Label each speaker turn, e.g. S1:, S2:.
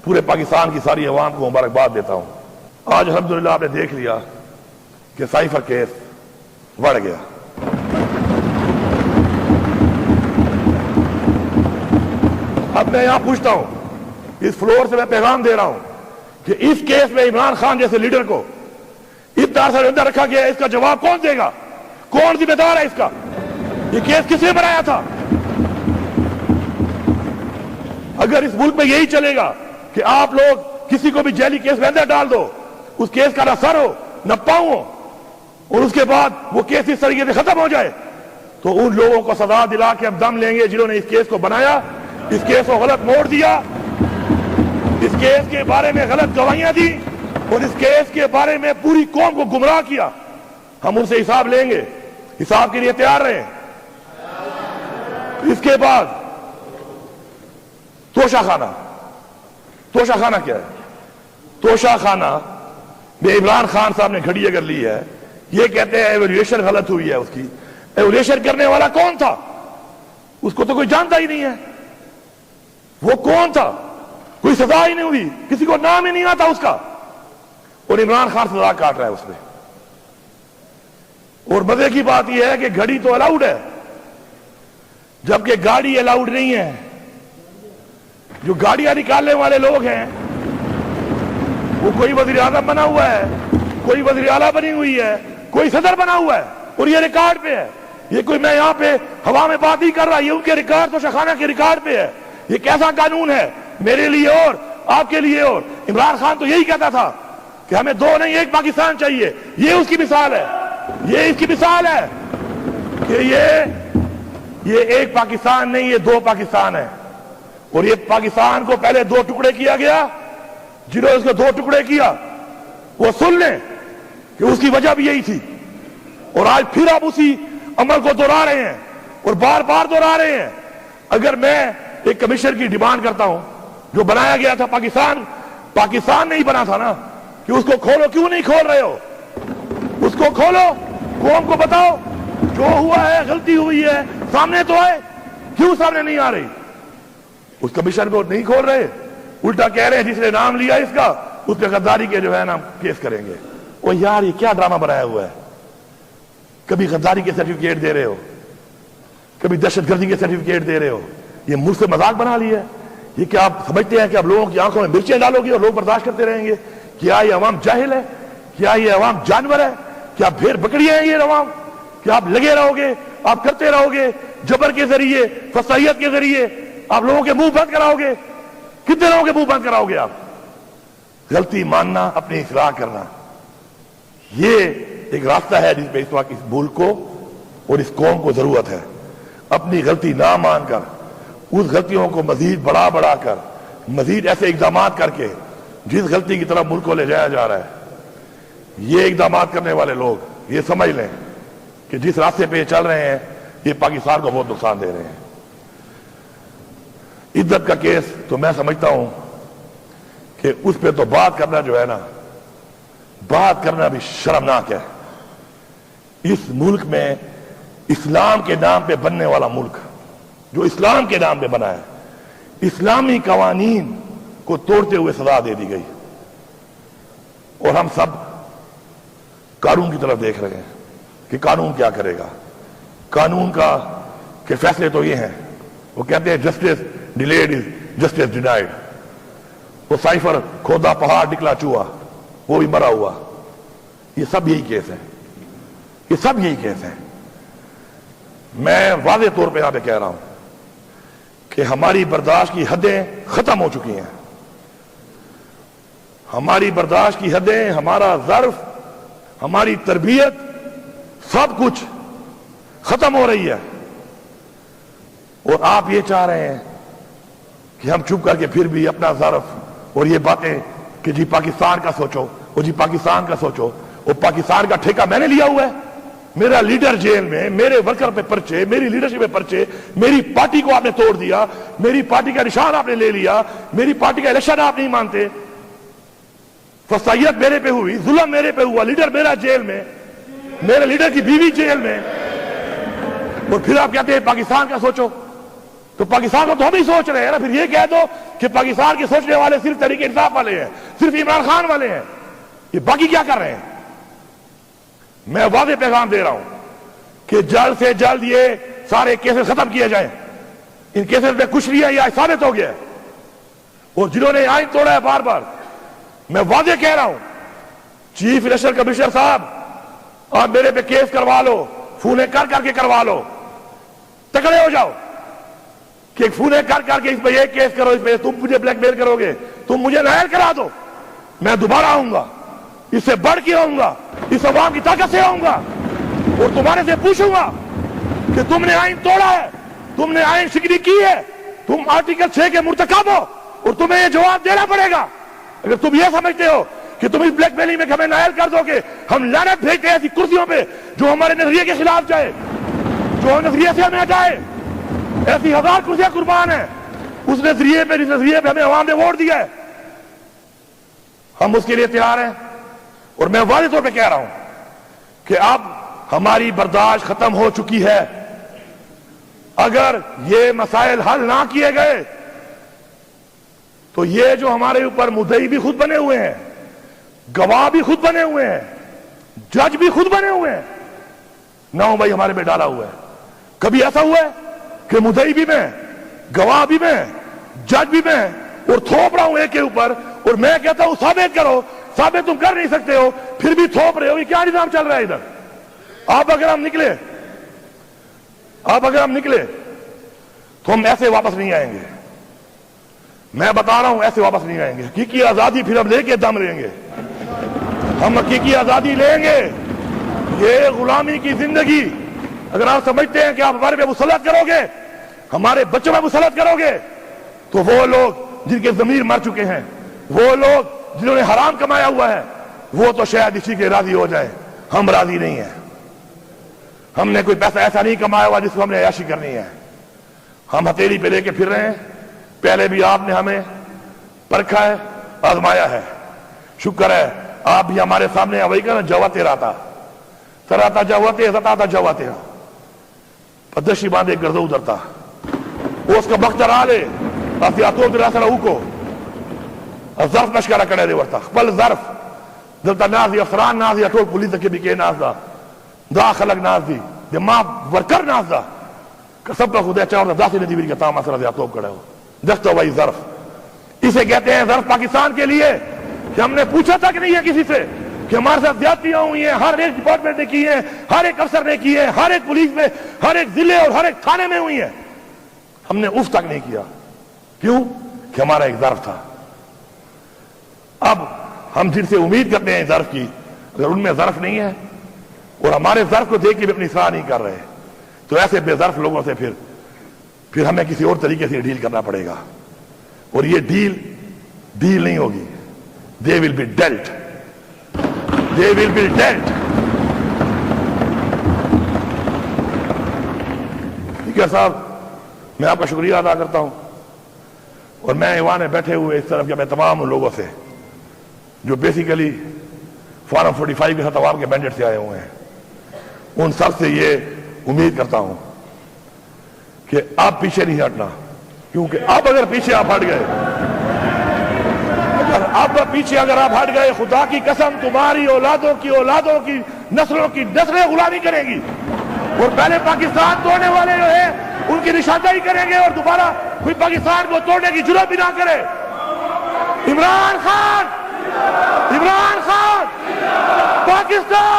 S1: پورے پاکستان کی ساری عوام کو مبارکباد دیتا ہوں۔ آج الحمدللہ آپ نے دیکھ لیا کہ سائفر کیس بڑھ گیا۔ اب میں یہاں پوچھتا ہوں، اس فلور سے میں پیغام دے رہا ہوں کہ اس کیس میں عمران خان جیسے لیڈر کو اتنا عرصہ اندر رکھا گیا ہے، اس کا جواب کون دے گا؟ کون ذمہ دار ہے اس کا؟ یہ کیس کس نے بنایا تھا؟ اگر اس ملک میں یہی چلے گا کہ آپ لوگ کسی کو بھی جیلی کیس میں اندر ڈال دو، اس کیس کا نہ سر ہو نہ پاؤں ہو، اور اس کے بعد وہ کیس اس طریقے سے ختم ہو جائے، تو ان لوگوں کو سزا دلا کے ہم دم لیں گے جنہوں نے اس کیس کو بنایا، اس کیس کو غلط موڑ دیا، اس کیس کے بارے میں غلط گواہیاں دی، اور اس کیس کے بارے میں پوری قوم کو گمراہ کیا۔ ہم ان سے حساب لیں گے، حساب کے لیے تیار رہیں۔ اس کے بعد توشہ خانہ۔ توشہ خانہ کیا ہے؟ توشہ خانہ میں عمران خان صاحب نے گھڑی اگر لی ہے، یہ کہتے ہیں ایویلیویشن غلط ہوئی ہے۔ اس کی ایویلیویشن کرنے والا کون تھا؟ اس کو تو کوئی جانتا ہی نہیں ہے، وہ کون تھا؟ کوئی سزا ہی نہیں ہوئی، کسی کو نام ہی نہیں آتا اس کا، اور عمران خان سزا کاٹ رہا ہے اس میں۔ اور مزے کی بات یہ ہے کہ گھڑی تو الاؤڈ ہے، جبکہ گاڑی الاؤڈ نہیں ہے۔ جو گاڑیاں نکالنے والے لوگ ہیں وہ کوئی وزیر اعظم بنا ہوا ہے، کوئی وزیر اعلیٰ بنی ہوئی ہے، کوئی صدر بنا ہوا ہے، اور یہ ریکارڈ پہ ہے۔ یہ کوئی میں یہاں پہ ہوا میں بات نہیں کر رہا، یہ ان کے ریکارڈ تو شخانہ کے ریکارڈ پہ ہے۔ یہ کیسا قانون ہے میرے لیے اور آپ کے لیے؟ اور عمران خان تو یہی کہتا تھا کہ ہمیں دو نہیں ایک پاکستان چاہیے۔ یہ اس کی مثال ہے، یہ اس کی مثال ہے کہ یہ ایک پاکستان نہیں، یہ دو پاکستان ہے۔ اور یہ پاکستان کو پہلے دو ٹکڑے کیا گیا، جنہوں نے اس کو دو ٹکڑے کیا وہ سن لیں کہ اس کی وجہ بھی یہی تھی، اور آج پھر آپ اسی عمل کو دہرا رہے ہیں اور بار بار دہرا رہے ہیں۔ اگر میں ایک کمیشن کی ڈیمانڈ کرتا ہوں جو بنایا گیا تھا، پاکستان نہیں بنا تھا نا، کہ اس کو کھولو، کیوں نہیں کھول رہے ہو؟ اس کو کھولو، قوم کو بتاؤ جو ہوا ہے غلطی ہوئی ہے، سامنے تو ہے، کیوں سامنے نہیں آ رہی؟ اس کمیشن کو نہیں کھول رہے، الٹا کہہ رہے ہیں جس نے نام لیا اس کا اس پہ غداری کے جو ہے نا کیس کریں گے۔ اور یار یہ کیا ڈرامہ بنایا ہوا ہے؟ کبھی غداری کے سرٹیفکیٹ دے رہے ہو، کبھی دہشت گردی کے سرٹیفکیٹ دے رہے ہو، یہ ملک سے مذاق بنا لیا ہے۔ یہ کیا آپ سمجھتے ہیں کہ آپ لوگوں کی آنکھوں میں مرچیں ڈالو گے اور لوگ برداشت کرتے رہیں گے؟ کیا یہ عوام جاہل ہے؟ کیا یہ عوام جانور ہے؟ کیا بھیڑ بکریاں ہیں یہ عوام؟ کیا آپ لگے رہو گے، آپ کرتے رہو گے جبر کے ذریعے، فصاحیت کے ذریعے آپ لوگوں کے منہ بند کراؤ گے؟ کتنے لوگوں کے منہ بند کراؤ گے آپ؟ غلطی ماننا، اپنی اصلاح کرنا، یہ ایک راستہ ہے جس پہ اس وقت اس ملک کو اور اس قوم کو ضرورت ہے۔ اپنی غلطی نہ مان کر اس غلطیوں کو مزید بڑا کر، مزید ایسے اقدامات کر کے جس غلطی کی طرف ملک کو لے جایا جا رہا ہے، یہ اقدامات کرنے والے لوگ یہ سمجھ لیں کہ جس راستے پہ یہ چل رہے ہیں یہ پاکستان کو بہت نقصان دے رہے ہیں۔ عزت کا کیس تو میں سمجھتا ہوں کہ اس پہ تو بات کرنا جو ہے نا، بات کرنا بھی شرمناک ہے۔ اس ملک میں اسلام کے نام پہ بننے والا ملک، جو اسلام کے نام پہ بنا ہے، اسلامی قوانین کو توڑتے ہوئے سزا دے دی گئی، اور ہم سب قانون کی طرف دیکھ رہے ہیں کہ قانون کیا کرے گا۔ قانون کا کہ فیصلے تو یہ ہیں، وہ کہتے ہیں justice delayed is justice denied. وہ سائفر کھودا پہاڑ نکلا چوہا، وہ بھی مرا ہوا۔ یہ سب یہی کیس ہے، یہ سب یہی کیس ہے۔ میں واضح طور پہ یہاں پہ کہہ رہا ہوں کہ ہماری برداشت کی حدیں ختم ہو چکی ہیں۔ ہماری برداشت کی حدیں، ہمارا ظرف، ہماری تربیت، سب کچھ ختم ہو رہی ہے، اور آپ یہ چاہ رہے ہیں کہ ہم چپ کر کے پھر بھی اپنا ظرف اور یہ باتیں کہ جی پاکستان کا سوچو، اور جی پاکستان کا سوچو، اور پاکستان کا ٹھیکہ میں نے لیا ہوا ہے، میرا لیڈر جیل میں، میرے ورکر پہ پرچے، میری لیڈرشپ پہ پرچے، میری پارٹی کو آپ نے توڑ دیا، میری پارٹی کا نشان آپ نے لے لیا، میری پارٹی کا الیکشن آپ نہیں مانتے، فسائیت میرے پہ ہوئی، ظلم میرے پہ ہوا، لیڈر میرا جیل میں، میرے لیڈر کی بیوی جیل میں، اور پھر آپ کہتے ہیں پاکستان کا سوچو۔ تو پاکستان کو تو ہم ہی سوچ رہے ہیں نا. پھر یہ کہہ دو کہ پاکستان کے سوچنے والے صرف تحریک انصاف والے ہیں, صرف عمران خان والے ہیں, یہ باقی کیا کر رہے ہیں؟ میں واضح پیغام دے رہا ہوں کہ جلد سے جلد یہ سارے کیسز ختم کیے جائیں. ان کیسز میں کچھ نہیں ہے, یہ ثابت ہو گیا ہے. اور جنہوں نے آئین توڑا ہے بار بار, میں واضح کہہ رہا ہوں, چیف الیکشن کمشنر صاحب, آپ میرے پہ کیس کروا لو, فونے کر کر کے کروا لو, تکڑے ہو جاؤ کہ فونے کر کر کے اس پہ یہ کیس کرو, اس پہ تم مجھے بلیک میل کرو گے, تم مجھے نائل کرا دو, میں دوبارہ آؤں گا, اس سے بڑھ کے آؤں گا, اس عوام کی طاقت سے آؤں گا, اور تمہارے سے پوچھوں گا کہ تم نے آئین توڑا ہے, تم نے آئین شکنی کی ہے, تم آرٹیکل 6 کے مرتکب ہو, اور تمہیں یہ جواب دینا پڑے گا. اگر تم یہ سمجھتے ہو کہ تم اس بلیک میلنگ میں ہمیں نائل کر دو گے, ہم لعنت بھیجتے ہیں ایسی کرسیوں پہ جو ہمارے نظریے کے خلاف جائے, جو نظریے سے ہمیں ہٹائے. ایسی 1000 کرسیاں قربان ہیں اس نظریے پہ, جس نظریے پہ ہمیں عوام نے ووٹ دیا ہے. ہم اس کے لیے تیار ہیں, اور میں واضح طور پہ کہہ رہا ہوں کہ اب ہماری برداشت ختم ہو چکی ہے. اگر یہ مسائل حل نہ کیے گئے تو یہ جو ہمارے اوپر مدعی بھی خود بنے ہوئے ہیں, گواہ بھی خود بنے ہوئے ہیں, جج بھی خود بنے ہوئے ہیں, 9 بھائی ہمارے پہ ڈالا ہوا ہے. کبھی ایسا ہوا ہے کہ مدعی بھی میں, گواہ بھی میں, جج بھی میں, اور تھوپ رہا ہوں ایک کے اوپر, اور میں کہتا ہوں ثابت کرو, ثابت تم کر نہیں سکتے ہو, پھر بھی تھوپ رہے ہو. یہ کیا نظام چل رہا ہے ادھر؟ آپ اگر ہم نکلے تو ہم ایسے واپس نہیں آئیں گے. میں بتا رہا ہوں, ایسے واپس نہیں آئیں گے. حقیقی آزادی پھر ہم لے کے دم لیں گے, ہم حقیقی آزادی لیں گے. یہ غلامی کی زندگی اگر آپ سمجھتے ہیں کہ آپ ہمارے پہ مسلط کرو گے, ہمارے بچوں پہ مسلط کرو گے, تو وہ لوگ جن کے ضمیر مر چکے ہیں, وہ لوگ جنہوں نے حرام کمایا ہوا ہے, وہ تو شاید اسی کے راضی ہو جائیں. ہم راضی نہیں ہیں. ہم نے کوئی پیسہ ایسا نہیں کمایا ہوا جس کو ہم نے عیاشی کرنی ہے. ہم ہتھیلی پہ لے کے پھر رہے ہیں. پہلے بھی آپ نے ہمیں پرکھا ہے, آزمایا ہے. شکر ہے آپ بھی ہمارے سامنے ہیں. وہی کہنا جوا تیرا تھا, تراتا جواتے زتاتا جواتے, پدشی باندھے گردو ادھرتا اس کا بختر آلے آسیاتو دراسر اوکو ظرف نشکارا کڑے دے ورتا بل ظرف دلتا نازی افسران نازی اٹھول پولیس کے بھی کے ناز دا دا خلق ناز دی دے ماں ورکر ناز دا سب کا خدا چاہتا دا سی ندی بھی کتام اثر آسیاتو کڑے ہو دکھتا وہی ظرف. اسے کہتے ہیں ظرف پاکستان کے لیے کہ ہم نے پوچھا تک نہیں ہے کسی سے کہ ہمارے ساتھ زیادتیاں ہوئی ہیں. ہر ایک ڈپارٹمنٹ نے کی ہیں, ہر ایک افسر نے کی ہیں, ہر ایک پولیس میں, ہر ایک ضلع اور ہر ایک تھانے میں ہوئی ہیں. ہم نے اف تک نہیں کیا. کیوں؟ کہ ہمارا ایک ظرف تھا. اب ہم جن سے امید کرتے ہیں ظرف کی, اگر ان میں ظرف نہیں ہے اور ہمارے ظرف کو دیکھ کے بھی اپنی اصلاح نہیں کر رہے, تو ایسے بے ظرف لوگوں سے پھر ہمیں کسی اور طریقے سے ڈیل کرنا پڑے گا. اور یہ ڈیل نہیں ہوگی. They will be dealt. They will be dealt. Speaker صاحب, میں آپ کا شکریہ ادا کرتا ہوں, اور میں ایوان میں بیٹھے ہوئے اس طرف کے میں تمام ان لوگوں سے جو بیسیکلی فارم 45 کے ساتھ عوام کے مینڈیٹ سے آئے ہوئے ہیں, ان سب سے یہ امید کرتا ہوں کہ آپ پیچھے نہیں ہٹنا. کیونکہ اب اگر پیچھے آپ ہٹ گئے, اگر آپ ہٹ گئے, خدا کی قسم تمہاری اولادوں کی نسلوں کی نسلیں غلامی کریں گی, اور پہلے پاکستان توڑنے والے جو ہیں ان کی نشاندہی کریں گے, اور دوبارہ کوئی پاکستان کو توڑنے کی جرات بھی نہ کرے. عمران خان, پاکستان